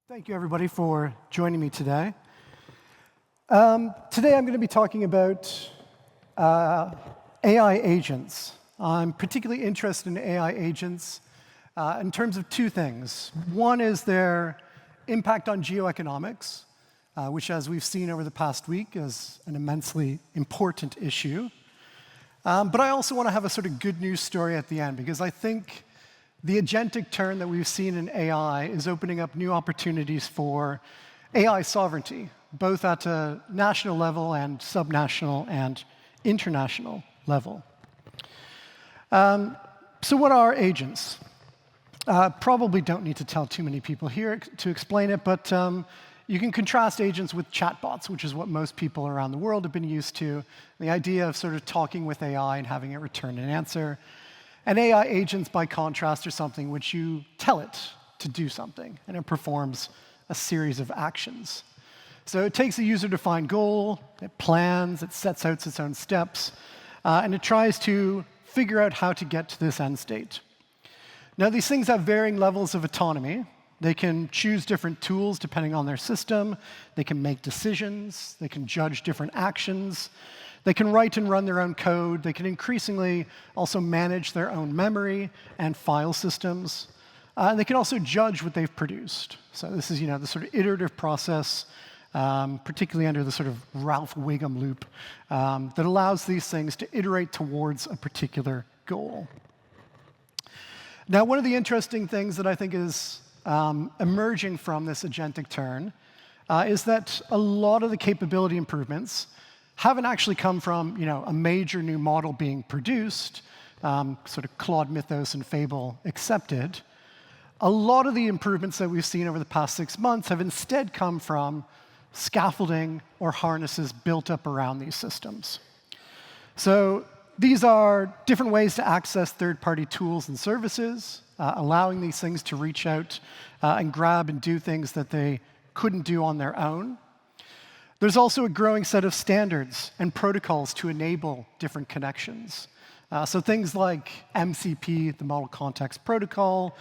Thank you, everybody, for joining me today. Today, I'm going to be talking about AI agents. I'm particularly interested in AI agents in terms of two things. One is their impact on geoeconomics, which, as we've seen over the past week, is an immensely important issue. But I also want to have a sort of good news story at the end, because I think the agentic turn that we've seen in AI is opening up new opportunities for AI sovereignty, both at a national level and subnational and international level. So what are agents? Probably don't need to tell too many people here to explain it, but you can contrast agents with chatbots, which is what most people around the world have been used to. The idea of sort of talking with AI and having it return an answer. And AI agents, by contrast, are something which you tell it to do something, and it performs a series of actions. So it takes a user-defined goal, it plans, it sets out its own steps, and it tries to figure out how to get to this end state. Now, these things have varying levels of autonomy. They can choose different tools depending on their system. They can make decisions. They can judge different actions. They can write and run their own code. They can increasingly also manage their own memory and file systems. And they can also judge what they've produced. So this is, the sort of iterative process, particularly under the sort of Ralph Wiggum loop, that allows these things to iterate towards a particular goal. Now, one of the interesting things that I think is emerging from this agentic turn is that a lot of the capability improvements haven't actually come from a major new model being produced, sort of Claude Mythos and Fable accepted. A lot of the improvements that we've seen over the past 6 months have instead come from scaffolding or harnesses built up around these systems. So these are different ways to access third-party tools and services, allowing these things to reach out and grab and do things that they couldn't do on their own. There's also a growing set of standards and protocols to enable different connections. So things like MCP, the Model Context Protocol,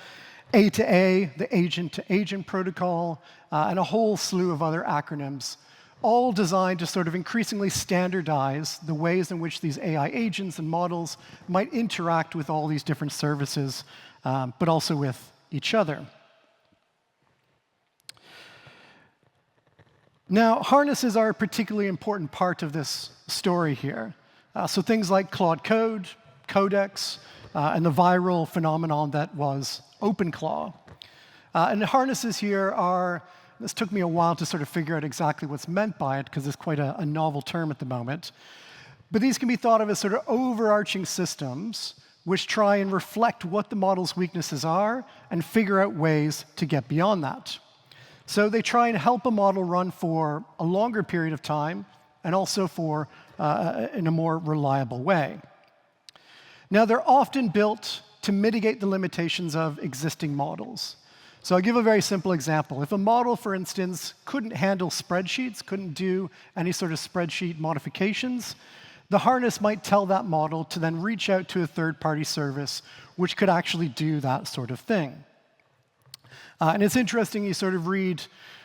A2A, the Agent-to-Agent Protocol, and a whole slew of other acronyms, all designed to sort of increasingly standardize the ways in which these AI agents and models might interact with all these different services, but also with each other. Now, harnesses are a particularly important part of this story here. So things like Claude Code, Codex, and the viral phenomenon that was OpenClaw. And the harnesses here are, this took me a while to sort of figure out exactly what's meant by it, because it's quite a novel term at the moment. But these can be thought of as sort of overarching systems which try and reflect what the model's weaknesses are and figure out ways to get beyond that. So they try and help a model run for a longer period of time and also in a more reliable way. Now, they're often built to mitigate the limitations of existing models. So I'll give a very simple example. If a model, for instance, couldn't handle spreadsheets, couldn't do any sort of spreadsheet modifications, the harness might tell that model to then reach out to a third-party service which could actually do that sort of thing. And it's interesting, you sort of read,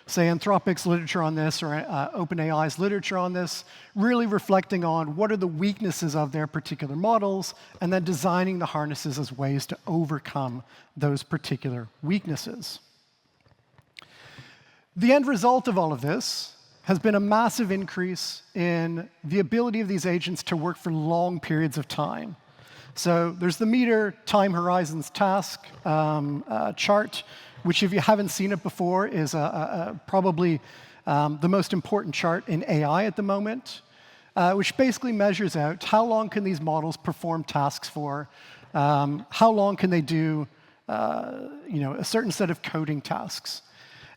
say, Anthropic's literature on this or OpenAI's literature on this, really reflecting on what are the weaknesses of their particular models, and then designing the harnesses as ways to overcome those particular weaknesses. The end result of all of this has been a massive increase in the ability of these agents to work for long periods of time. So there's the meter time horizons task chart, which, if you haven't seen it before, is probably the most important chart in AI at the moment, which basically measures out how long can these models perform tasks for, how long can they do a certain set of coding tasks.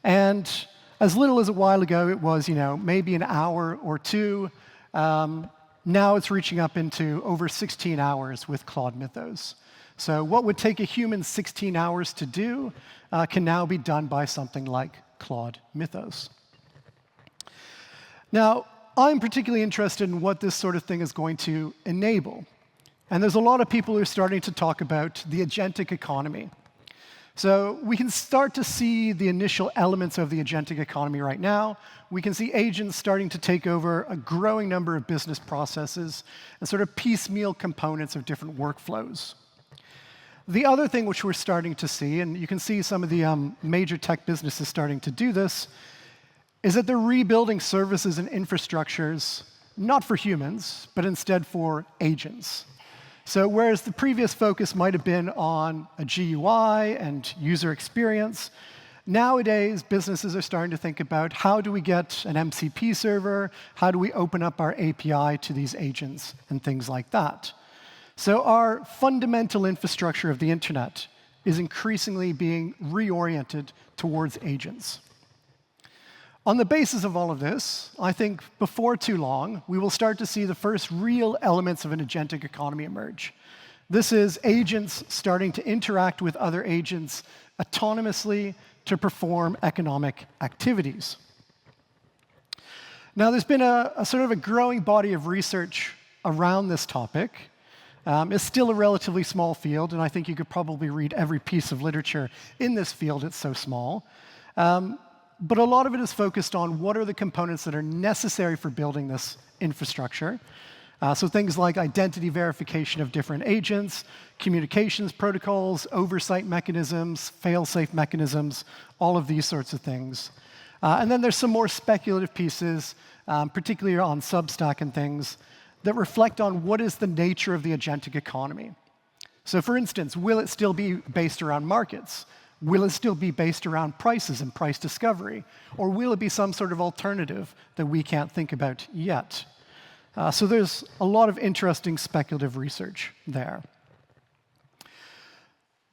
And as little as a while ago, it was maybe an hour or two. Now it's reaching up into over 16 hours with Claude Mythos. So what would take a human 16 hours to do can now be done by something like Claude Mythos. Now, I'm particularly interested in what this sort of thing is going to enable. And there's a lot of people who are starting to talk about the agentic economy. So we can start to see the initial elements of the agentic economy right now. We can see agents starting to take over a growing number of business processes and sort of piecemeal components of different workflows. The other thing which we're starting to see, and you can see some of the major tech businesses starting to do this, is that they're rebuilding services and infrastructures, not for humans, but instead for agents. So whereas the previous focus might have been on a GUI and user experience, nowadays businesses are starting to think about how do we get an MCP server, how do we open up our API to these agents, and things like that. So our fundamental infrastructure of the internet is increasingly being reoriented towards agents. On the basis of all of this, I think before too long, we will start to see the first real elements of an agentic economy emerge. This is agents starting to interact with other agents autonomously to perform economic activities. Now, there's been a sort of a growing body of research around this topic. It's still a relatively small field, and I think you could probably read every piece of literature in this field. It's so small. But a lot of it is focused on what are the components that are necessary for building this infrastructure. So things like identity verification of different agents, communications protocols, oversight mechanisms, fail-safe mechanisms, all of these sorts of things. And then there's some more speculative pieces, particularly on Substack and things, that reflect on what is the nature of the agentic economy. So for instance, will it still be based around markets? Will it still be based around prices and price discovery? Or will it be some sort of alternative that we can't think about yet? So there's a lot of interesting speculative research there.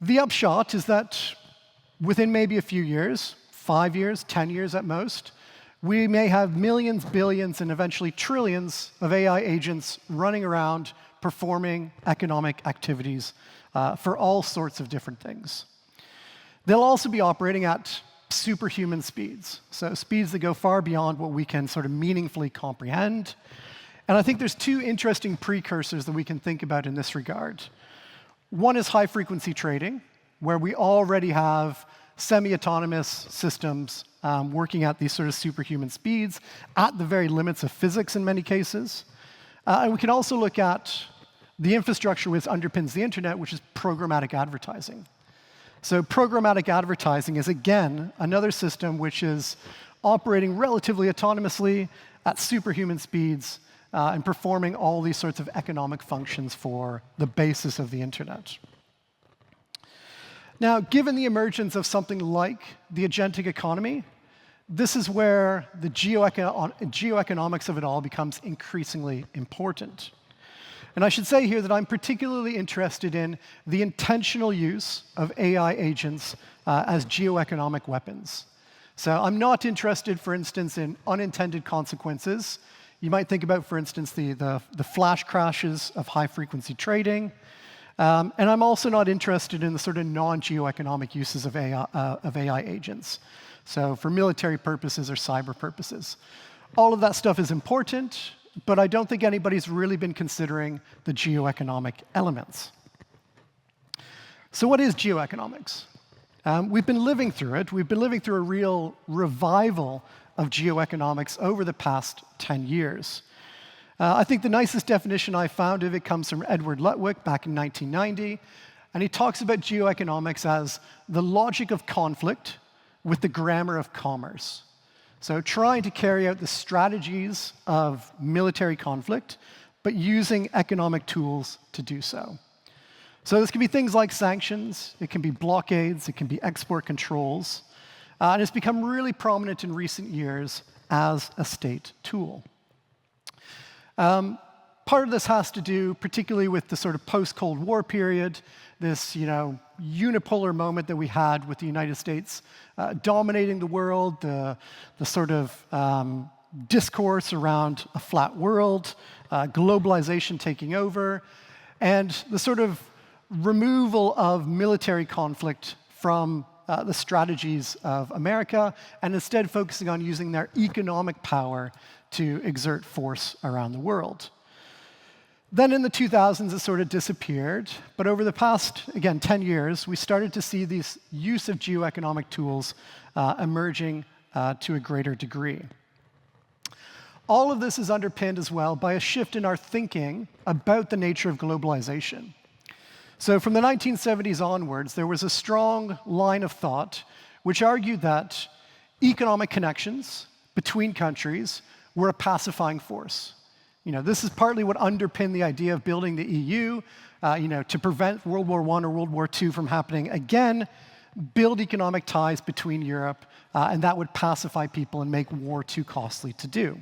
The upshot is that within maybe a few years, 5 years, 10 years at most, we may have millions, billions, and eventually trillions of AI agents running around performing economic activities for all sorts of different things. They'll also be operating at superhuman speeds, so speeds that go far beyond what we can sort of meaningfully comprehend. And I think there's two interesting precursors that we can think about in this regard. One is high-frequency trading, where we already have semi-autonomous systems working at these sort of superhuman speeds at the very limits of physics in many cases. And we can also look at the infrastructure which underpins the internet, which is programmatic advertising. So programmatic advertising is, again, another system which is operating relatively autonomously at superhuman speeds and performing all these sorts of economic functions for the basis of the internet. Now, given the emergence of something like the agentic economy, this is where the geoeconomics of it all becomes increasingly important. And I should say here that I'm particularly interested in the intentional use of AI agents as geoeconomic weapons. So I'm not interested, for instance, in unintended consequences. You might think about, for instance, the flash crashes of high-frequency trading. And I'm also not interested in the sort of non-geoeconomic uses of AI agents. So for military purposes or cyber purposes. All of that stuff is important, but I don't think anybody's really been considering the geoeconomic elements. So what is geoeconomics? We've been living through it. We've been living through a real revival of geoeconomics over the past 10 years. I think the nicest definition I found of it comes from Edward Lutwyck back in 1990, and he talks about geoeconomics as the logic of conflict with the grammar of commerce. So trying to carry out the strategies of military conflict, but using economic tools to do so. So this can be things like sanctions, it can be blockades, it can be export controls, and it's become really prominent in recent years as a state tool. Part of this has to do particularly with the sort of post-Cold War period, this unipolar moment that we had with the United States dominating the world, the sort of discourse around a flat world, globalization taking over, and the sort of removal of military conflict from the strategies of America, and instead focusing on using their economic power to exert force around the world. Then in the 2000s, it sort of disappeared. But over the past, again, 10 years, we started to see these use of geoeconomic tools emerging to a greater degree. All of this is underpinned as well by a shift in our thinking about the nature of globalization. So from the 1970s onwards, there was a strong line of thought which argued that economic connections between countries were a pacifying force. This is partly what underpinned the idea of building the EU, to prevent World War I or World War II from happening again, build economic ties between Europe, and that would pacify people and make war too costly to do.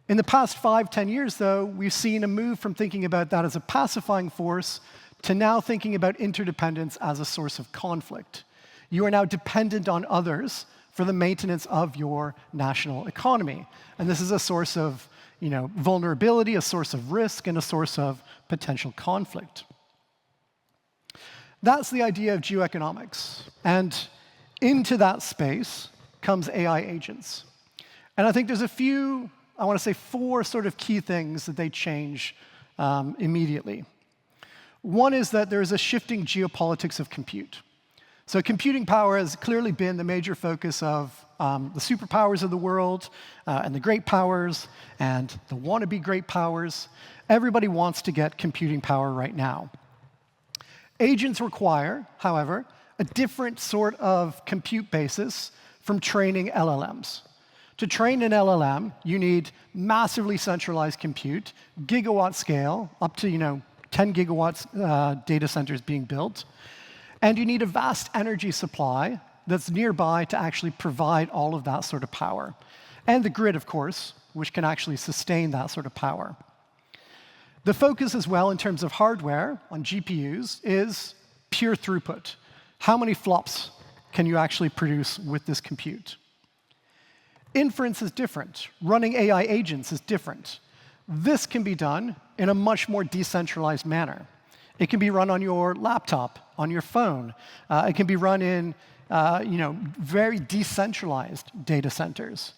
In the past 5-10 years, though, we've seen a move from thinking about that as a pacifying force to now thinking about interdependence as a source of conflict. You are now dependent on others for the maintenance of your national economy. And this is a source of vulnerability, a source of risk, and a source of potential conflict. That's the idea of geoeconomics. And into that space comes AI agents. And I think there's I want to say 4 sort of key things that they change immediately. One is that there is a shifting geopolitics of compute. So computing power has clearly been the major focus of the superpowers of the world and the great powers and the wannabe great powers. Everybody wants to get computing power right now. Agents require, however, a different sort of compute basis from training LLMs. To train an LLM, you need massively centralized compute, gigawatt scale, up to 10 gigawatts data centers being built. And you need a vast energy supply that's nearby to actually provide all of that sort of power. And the grid, of course, which can actually sustain that sort of power. The focus as well in terms of hardware on GPUs is pure throughput. How many flops can you actually produce with this compute? Inference is different. Running AI agents is different. This can be done in a much more decentralized manner. It can be run on your laptop, on your phone. It can be run in very decentralized data centers.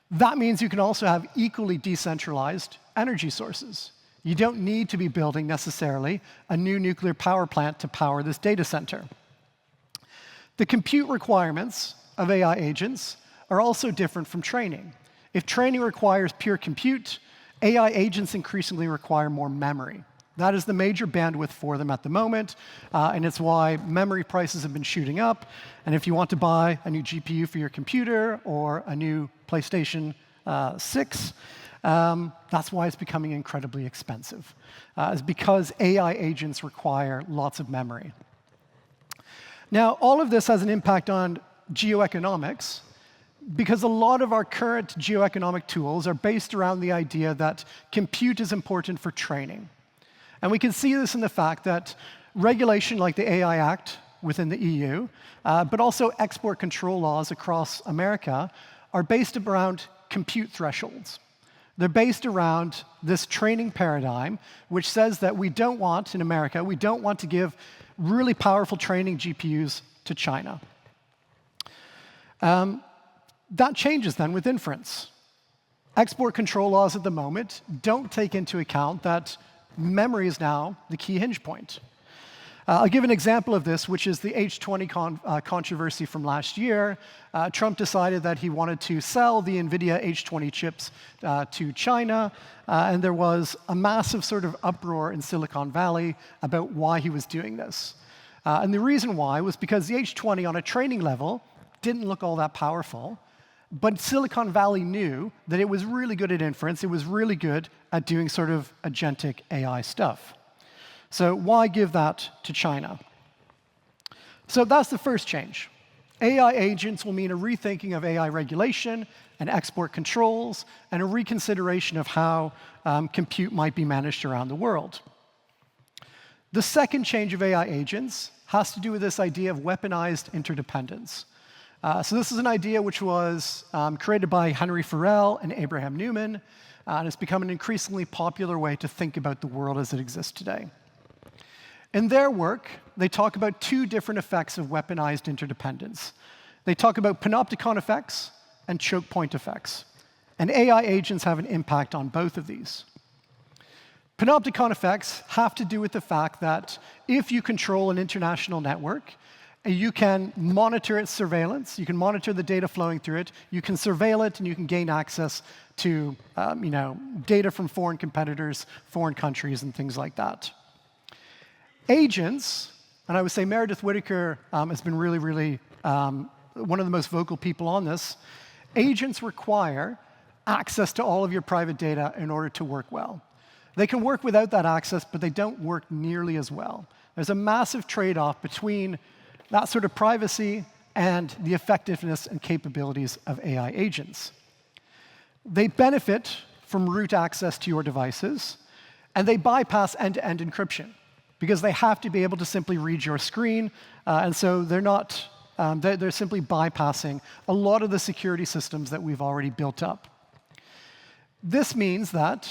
That means you can also have equally decentralized energy sources. You don't need to be building necessarily a new nuclear power plant to power this data center. The compute requirements of AI agents are also different from training. If training requires pure compute, AI agents increasingly require more memory. That is the major bandwidth for them at the moment, and it's why memory prices have been shooting up. And if you want to buy a new GPU for your computer or a new PlayStation 6, that's why it's becoming incredibly expensive. It's because AI agents require lots of memory. Now, all of this has an impact on geoeconomics, because a lot of our current geoeconomic tools are based around the idea that compute is important for training. And we can see this in the fact that regulation like the AI Act within the EU, but also export control laws across America, are based around compute thresholds. They're based around this training paradigm, which says that we don't want, in America, we don't want to give really powerful training GPUs to China. That changes then with inference. Export control laws at the moment don't take into account that memory is now the key hinge point. I'll give an example of this, which is the H20 controversy from last year. Trump decided that he wanted to sell the NVIDIA H20 chips to China, and there was a massive sort of uproar in Silicon Valley about why he was doing this. And the reason why was because the H20 on a training level didn't look all that powerful, but Silicon Valley knew that it was really good at inference, it was really good at doing sort of agentic AI stuff. So why give that to China? So that's the first change. AI agents will mean a rethinking of AI regulation and export controls, and a reconsideration of how compute might be managed around the world. The second change of AI agents has to do with this idea of weaponized interdependence. So this is an idea which was created by Henry Farrell and Abraham Newman, and it's become an increasingly popular way to think about the world as it exists today. In their work, they talk about two different effects of weaponized interdependence. They talk about panopticon effects and choke point effects. And AI agents have an impact on both of these. Panopticon effects have to do with the fact that if you control an international network, you can monitor its surveillance, you can monitor the data flowing through it, you can surveil it, and you can gain access to data from foreign competitors, foreign countries, and things like that. Agents, and I would say Meredith Whittaker has been really one of the most vocal people on this. Agents require access to all of your private data in order to work well. They can work without that access, but they don't work nearly as well. There's a massive trade-off between that sort of privacy and the effectiveness and capabilities of AI agents. They benefit from root access to your devices, and they bypass end-to-end encryption because they have to be able to simply read your screen, and so they're simply bypassing a lot of the security systems that we've already built up. This means that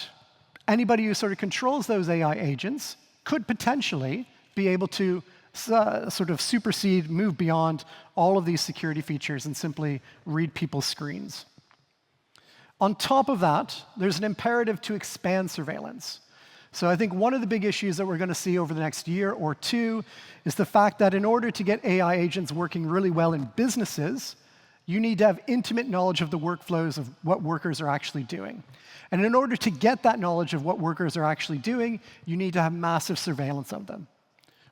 anybody who sort of controls those AI agents could potentially be able to sort of supersede, move beyond all of these security features and simply read people's screens. On top of that, there's an imperative to expand surveillance. So I think one of the big issues that we're going to see over the next year or two is the fact that in order to get AI agents working really well in businesses, you need to have intimate knowledge of the workflows of what workers are actually doing. And in order to get that knowledge of what workers are actually doing, you need to have massive surveillance of them.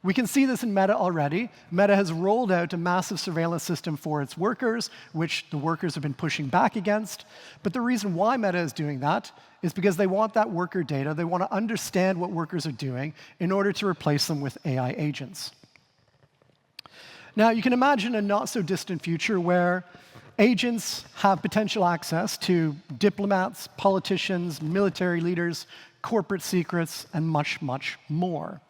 We can see this in Meta already. Meta has rolled out a massive surveillance system for its workers, which the workers have been pushing back against. But the reason why Meta is doing that is because they want that worker data. They want to understand what workers are doing in order to replace them with AI agents. Now, you can imagine a not-so-distant future where agents have potential access to diplomats, politicians, military leaders, corporate secrets, and much, much more.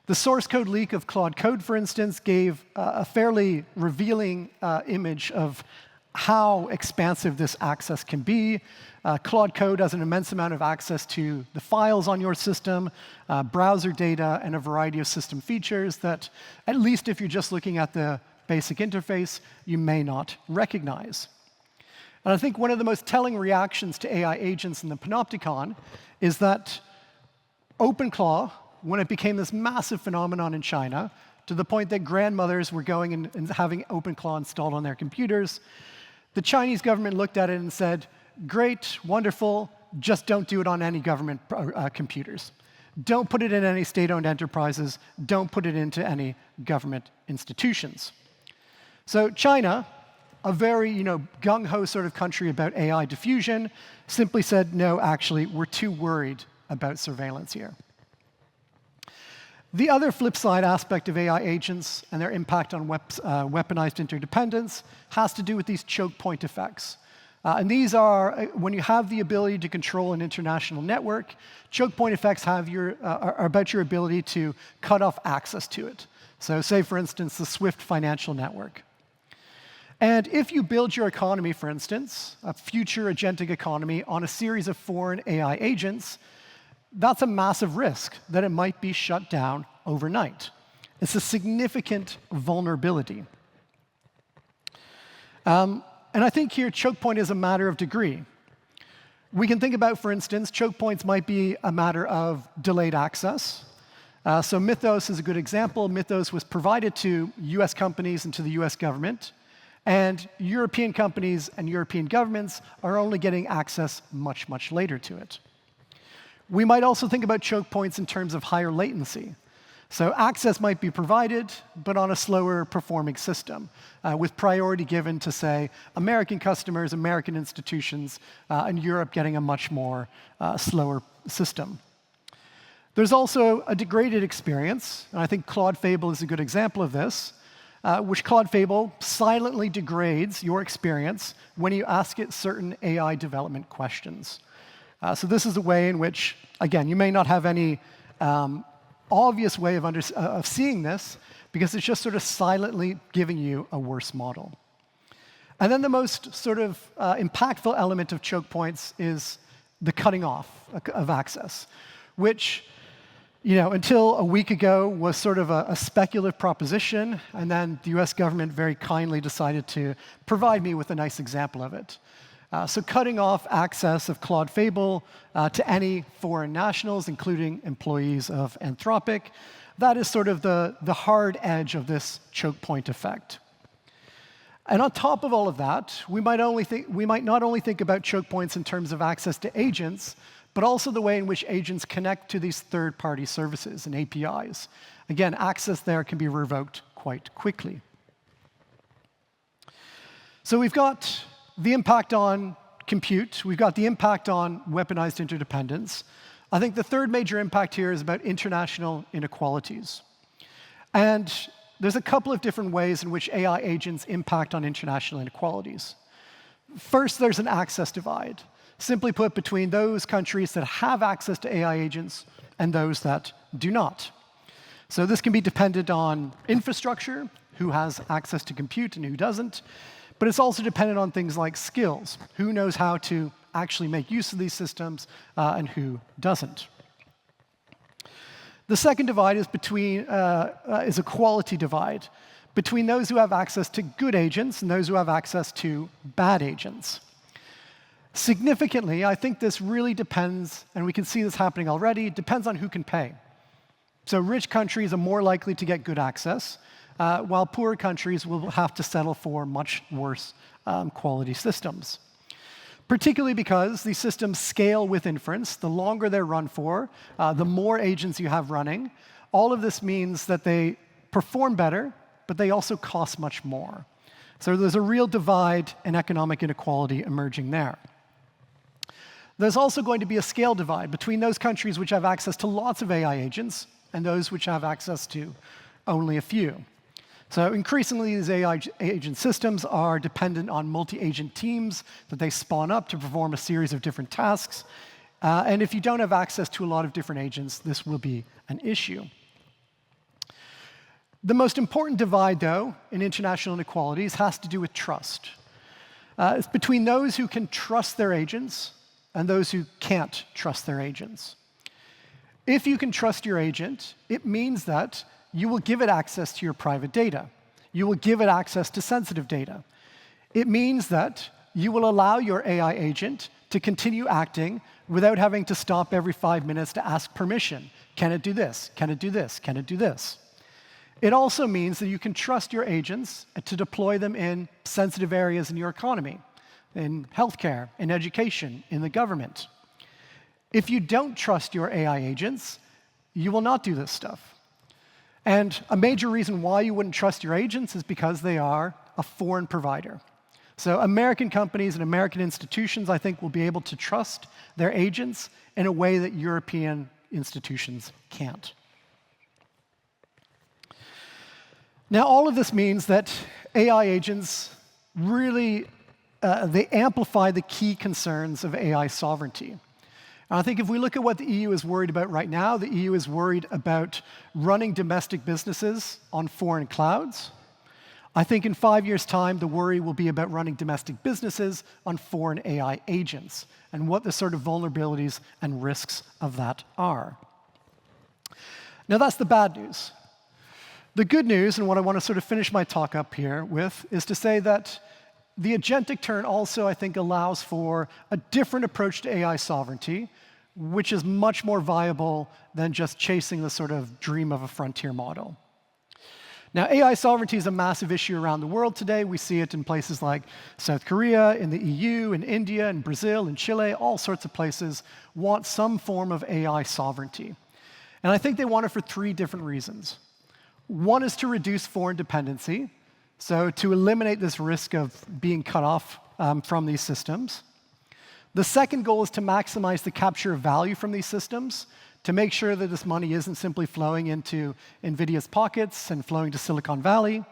The source code leak of Claude Code, for instance, gave a fairly revealing image of how expansive this access can be. Claude Code has an immense amount of access to the files on your system, browser data, and a variety of system features that, at least if you're just looking at the basic interface, you may not recognize. And I think one of the most telling reactions to AI agents in the Panopticon is that OpenClaw, when it became this massive phenomenon in China, to the point that grandmothers were going and having OpenClaw installed on their computers, the Chinese government looked at it and said, great, wonderful, just don't do it on any government computers. Don't put it in any state-owned enterprises. Don't put it into any government institutions. So China, a very gung-ho sort of country about AI diffusion, simply said, no, actually, we're too worried about surveillance here. The other flip side aspect of AI agents and their impact on weaponized interdependence has to do with these choke point effects. And these are, when you have the ability to control an international network, choke point effects are about your ability to cut off access to it. So say, for instance, the SWIFT financial network. And if you build your economy, for instance, a future agentic economy, on a series of foreign AI agents, that's a massive risk that it might be shut down overnight. It's a significant vulnerability. And I think here choke point is a matter of degree. We can think about, for instance, choke points might be a matter of delayed access. So Mythos is a good example. Mythos was provided to US companies and to the US government. And European companies and European governments are only getting access much, much later to it. We might also think about choke points in terms of higher latency. So access might be provided, but on a slower performing system, with priority given to, say, American customers, American institutions, and Europe getting a much more slower system. There's also a degraded experience, and I think Claude Fable is a good example of this, which Claude Fable silently degrades your experience when you ask it certain AI development questions. So this is a way in which, again, you may not have any obvious way of seeing this, because it's just sort of silently giving you a worse model. And then the most sort of impactful element of choke points is the cutting off of access, which until a week ago was sort of a speculative proposition, and then the US government very kindly decided to provide me with a nice example of it. So cutting off access of Claude Fable to any foreign nationals, including employees of Anthropic, that is sort of the hard edge of this choke point effect. And on top of all of that, we might not only think about choke points in terms of access to agents, but also the way in which agents connect to these third-party services and APIs. Again, access there can be revoked quite quickly. So we've got the impact on compute. We've got the impact on weaponized interdependence. I think the third major impact here is about international inequalities. And there's a couple of different ways in which AI agents impact on international inequalities. First, there's an access divide, simply put, between those countries that have access to AI agents and those that do not. So this can be dependent on infrastructure, who has access to compute and who doesn't, but it's also dependent on things like skills, who knows how to actually make use of these systems and who doesn't. The second divide is is a quality divide between those who have access to good agents and those who have access to bad agents. Significantly, I think this really depends, and we can see this happening already, it depends on who can pay. So rich countries are more likely to get good access, while poorer countries will have to settle for much worse quality systems. Particularly because these systems scale with inference. The longer they're run for, the more agents you have running. All of this means that they perform better, but they also cost much more. So there's a real divide in economic inequality emerging there. There's also going to be a scale divide between those countries which have access to lots of AI agents and those which have access to only a few. So increasingly, these AI agent systems are dependent on multi-agent teams that they spawn up to perform a series of different tasks. And if you don't have access to a lot of different agents, this will be an issue. The most important divide, though, in international inequalities has to do with trust. It's between those who can trust their agents and those who can't trust their agents. If you can trust your agent, it means that you will give it access to your private data. You will give it access to sensitive data. It means that you will allow your AI agent to continue acting without having to stop every 5 minutes to ask permission. Can it do this? Can it do this? Can it do this? It also means that you can trust your agents to deploy them in sensitive areas in your economy, in healthcare, in education, in the government. If you don't trust your AI agents, you will not do this stuff. And a major reason why you wouldn't trust your agents is because they are a foreign provider. So American companies and American institutions, I think, will be able to trust their agents in a way that European institutions can't. Now, all of this means that AI agents really they amplify the key concerns of AI sovereignty. And I think if we look at what the EU is worried about right now, the EU is worried about running domestic businesses on foreign clouds. I think in 5 years' time, the worry will be about running domestic businesses on foreign AI agents and what the sort of vulnerabilities and risks of that are. Now, that's the bad news. The good news, and what I want to sort of finish my talk up here with, is to say that the agentic turn also, I think, allows for a different approach to AI sovereignty, which is much more viable than just chasing the sort of dream of a frontier model. Now, AI sovereignty is a massive issue around the world today. We see it in places like South Korea, in the EU, in India, in Brazil, in Chile. All sorts of places want some form of AI sovereignty. And I think they want it for 3 different reasons. One is to reduce foreign dependency, so to eliminate this risk of being cut off from these systems. The second goal is to maximize the capture of value from these systems, to make sure that this money isn't simply flowing into NVIDIA's pockets and flowing to Silicon Valley.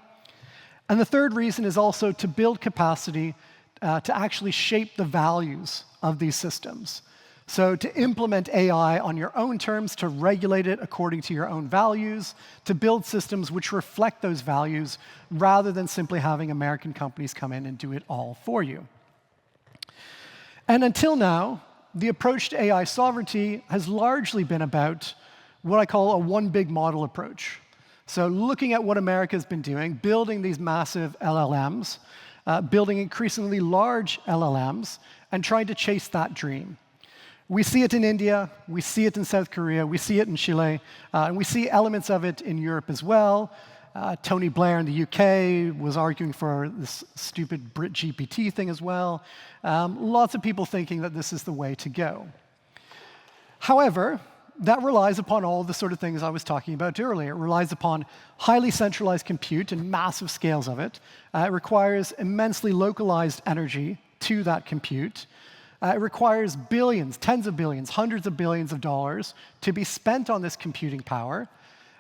And the third reason is also to build capacity to actually shape the values of these systems. So to implement AI on your own terms, to regulate it according to your own values, to build systems which reflect those values, rather than simply having American companies come in and do it all for you. And until now, the approach to AI sovereignty has largely been about what I call a one big model approach. So looking at what America's been doing, building these massive LLMs, building increasingly large LLMs and trying to chase that dream. We see it in India, we see it in South Korea, we see it in Chile, and we see elements of it in Europe as well. Tony Blair in the UK was arguing for this stupid Brit GPT thing as well. Lots of people thinking that this is the way to go. However, that relies upon all the sort of things I was talking about earlier. It relies upon highly centralized compute and massive scales of it. It requires immensely localized energy to that compute. It requires billions, tens of billions, hundreds of billions of dollars to be spent on this computing power.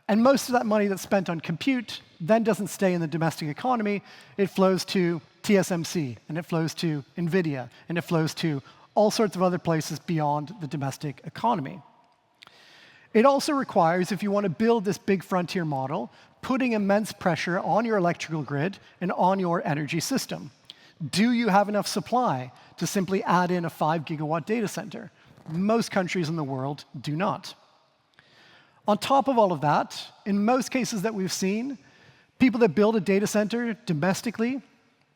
And most of that money that's spent on compute then doesn't stay in the domestic economy. It flows to TSMC, and it flows to NVIDIA, and it flows to all sorts of other places beyond the domestic economy. It also requires, if you want to build this big frontier model, putting immense pressure on your electrical grid and on your energy system. Do you have enough supply to simply add in a 5-gigawatt data center? Most countries in the world do not. On top of all of that, in most cases that we've seen, people that build a data center domestically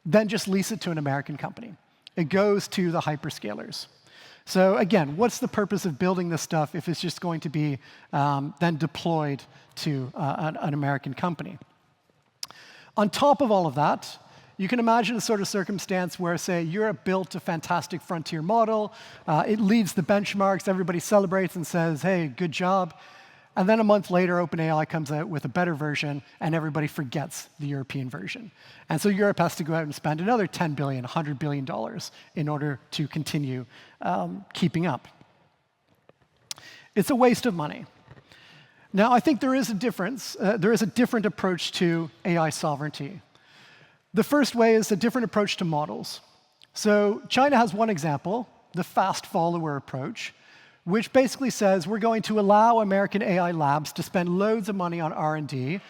then just lease it to an American company. It goes to the hyperscalers. So again, what's the purpose of building this stuff if it's just going to be then deployed to an American company? On top of all of that, you can imagine a sort of circumstance where, say, Europe built a fantastic frontier model. It leads the benchmarks. Everybody celebrates and says, hey, good job. And then a month later, OpenAI comes out with a better version, and everybody forgets the European version. And so Europe has to go out and spend another $10 billion, $100 billion in order to continue keeping up. It's a waste of money. Now, I think there is a difference. There is a different approach to AI sovereignty. The first way is a different approach to models. So China has one example, the fast follower approach, which basically says we're going to allow American AI labs to spend loads of money on R&D,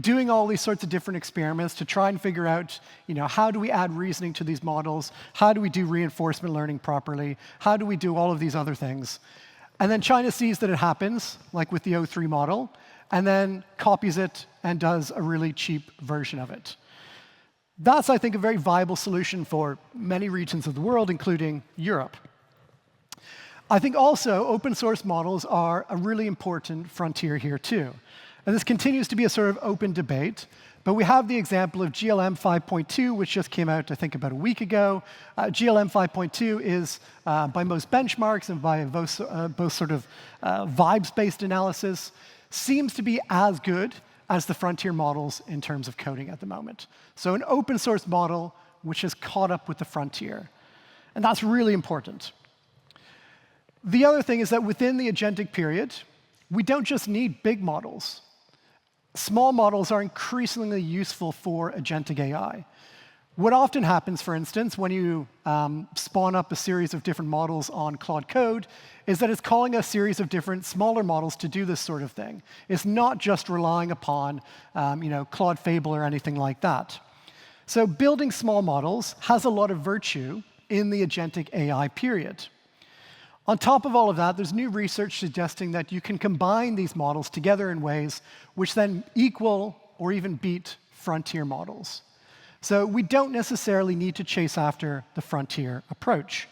doing all these sorts of different experiments to try and figure out, how do we add reasoning to these models? How do we do reinforcement learning properly? How do we do all of these other things? And then China sees that it happens, like with the O3 model, and then copies it and does a really cheap version of it. That's, I think, a very viable solution for many regions of the world, including Europe. I think also open source models are a really important frontier here, too. And this continues to be a sort of open debate. But we have the example of GLM 5.2, which just came out, I think, about a week ago. GLM 5.2 is, by most benchmarks and by both sort of vibes-based analysis, seems to be as good as the frontier models in terms of coding at the moment. So an open source model which has caught up with the frontier. And that's really important. The other thing is that within the agentic period, we don't just need big models. Small models are increasingly useful for agentic AI. What often happens, for instance, when you spawn up a series of different models on Claude Code is that it's calling a series of different smaller models to do this sort of thing. It's not just relying upon Claude Fable or anything like that. So building small models has a lot of virtue in the agentic AI period. On top of all of that, there's new research suggesting that you can combine these models together in ways which then equal or even beat frontier models. So we don't necessarily need to chase after the frontier approach.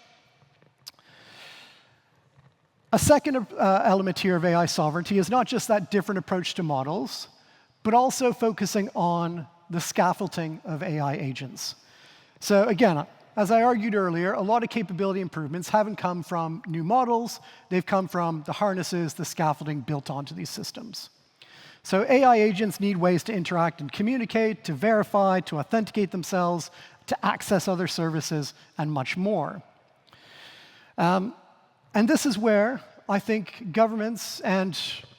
A second element here of AI sovereignty is not just that different approach to models, but also focusing on the scaffolding of AI agents. So again, as I argued earlier, a lot of capability improvements haven't come from new models. They've come from the harnesses, the scaffolding built onto these systems. So AI agents need ways to interact and communicate, to verify, to authenticate themselves, to access other services, and much more. And this is where I think governments and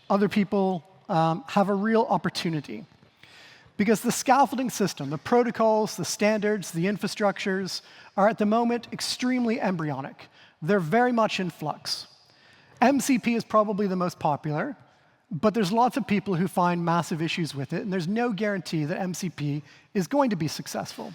other people have a real opportunity. Because the scaffolding system, the protocols, the standards, the infrastructures are at the moment extremely embryonic. They're very much in flux. MCP is probably the most popular, but there's lots of people who find massive issues with it, and there's no guarantee that MCP is going to be successful.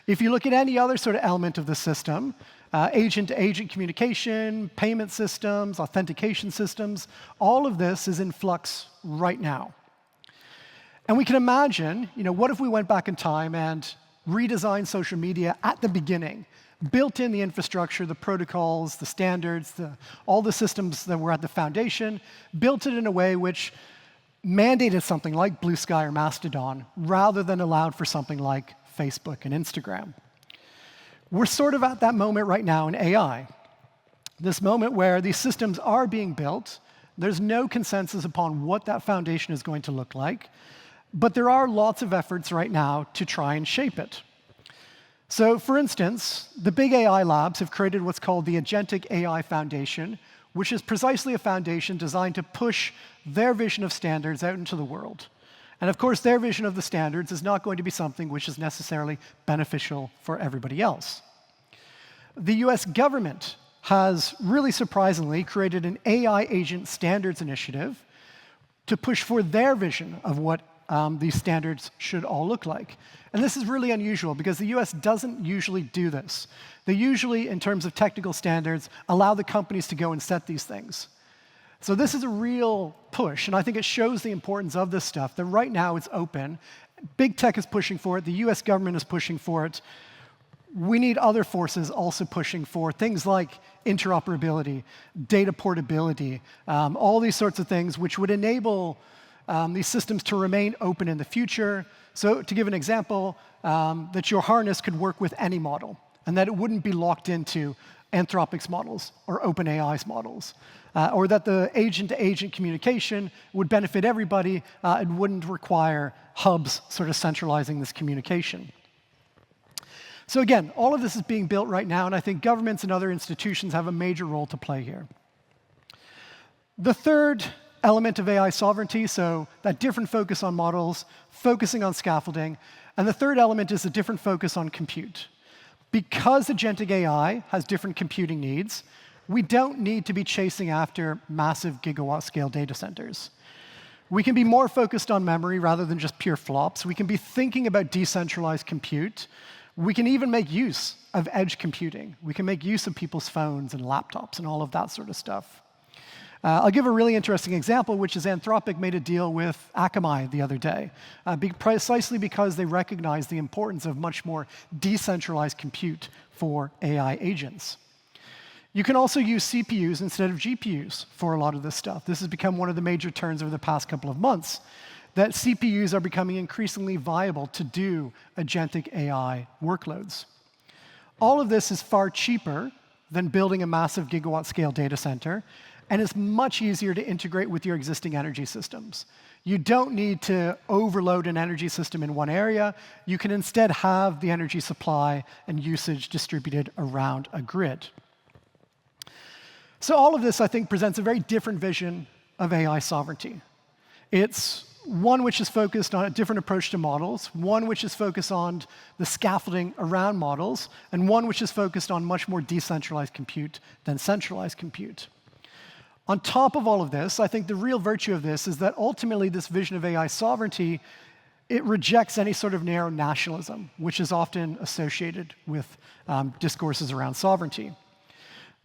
If you look at any other sort of element of the system, agent-to-agent communication, payment systems, authentication systems, all of this is in flux right now. And we can imagine, what if we went back in time and redesigned social media at the beginning, built in the infrastructure, the protocols, the standards, all the systems that were at the foundation, built it in a way which mandated something like Blue Sky or Mastodon rather than allowed for something like Facebook and Instagram. We're sort of at that moment right now in AI, this moment where these systems are being built. There's no consensus upon what that foundation is going to look like, but there are lots of efforts right now to try and shape it. So, for instance, the big AI labs have created what's called the Agentic AI Foundation, which is precisely a foundation designed to push their vision of standards out into the world. And of course, their vision of the standards is not going to be something which is necessarily beneficial for everybody else. The US government has really surprisingly created an AI agent standards initiative to push for their vision of what these standards should all look like. And this is really unusual because the US doesn't usually do this. They usually, in terms of technical standards, allow the companies to go and set these things. So this is a real push, and I think it shows the importance of this stuff, that right now it's open. Big tech is pushing for it. The US government is pushing for it. We need other forces also pushing for things like interoperability, data portability, all these sorts of things which would enable these systems to remain open in the future. So to give an example, that your harness could work with any model, and that it wouldn't be locked into Anthropic's models or OpenAI's models, or that the agent-to-agent communication would benefit everybody. It wouldn't require hubs sort of centralizing this communication. So again, all of this is being built right now, and I think governments and other institutions have a major role to play here. The third element of AI sovereignty, so that different focus on models, focusing on scaffolding, and the third element is a different focus on compute. Because agentic AI has different computing needs, we don't need to be chasing after massive gigawatt-scale data centers. We can be more focused on memory rather than just pure flops. We can be thinking about decentralized compute. We can even make use of edge computing. We can make use of people's phones and laptops and all of that sort of stuff. I'll give a really interesting example, which is Anthropic made a deal with Akamai the other day, precisely because they recognize the importance of much more decentralized compute for AI agents. You can also use CPUs instead of GPUs for a lot of this stuff. This has become one of the major turns over the past couple of months, that CPUs are becoming increasingly viable to do agentic AI workloads. All of this is far cheaper than building a massive gigawatt-scale data center, and it's much easier to integrate with your existing energy systems. You don't need to overload an energy system in one area. You can instead have the energy supply and usage distributed around a grid. So all of this, I think, presents a very different vision of AI sovereignty. It's one which is focused on a different approach to models, one which is focused on the scaffolding around models, and one which is focused on much more decentralized compute than centralized compute. On top of all of this, I think the real virtue of this is that ultimately this vision of AI sovereignty, it rejects any sort of narrow nationalism, which is often associated with discourses around sovereignty.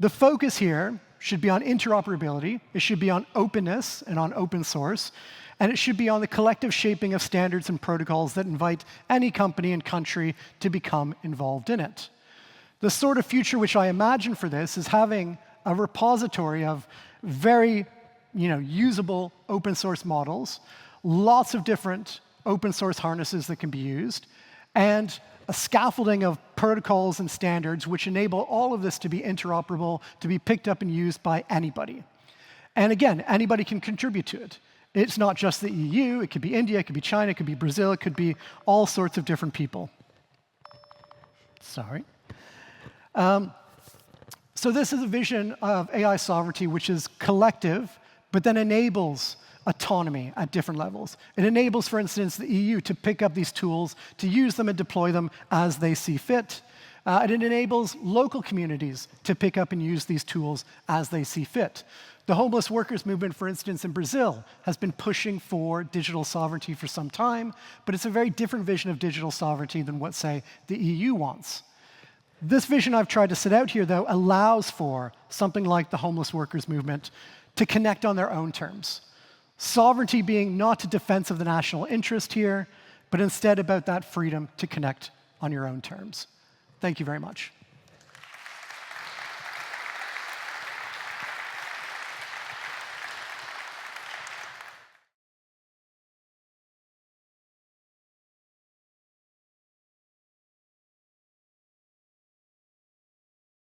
The focus here should be on interoperability, it should be on openness and on open source, and it should be on the collective shaping of standards and protocols that invite any company and country to become involved in it. The sort of future which I imagine for this is having a repository of very usable open source models, lots of different open source harnesses that can be used, and a scaffolding of protocols and standards which enable all of this to be interoperable, to be picked up and used by anybody. And again, anybody can contribute to it. It's not just the EU, it could be India, it could be China, it could be Brazil, it could be all sorts of different people. Sorry. So this is a vision of AI sovereignty which is collective, but then enables autonomy at different levels. It enables, for instance, the EU to pick up these tools, to use them and deploy them as they see fit. And it enables local communities to pick up and use these tools as they see fit. The homeless workers movement, for instance, in Brazil, has been pushing for digital sovereignty for some time, but it's a very different vision of digital sovereignty than what, say, the EU wants. This vision I've tried to set out here, though, allows for something like the homeless workers movement to connect on their own terms. Sovereignty being not a defense of the national interest here, but instead about that freedom to connect on your own terms. Thank you very much.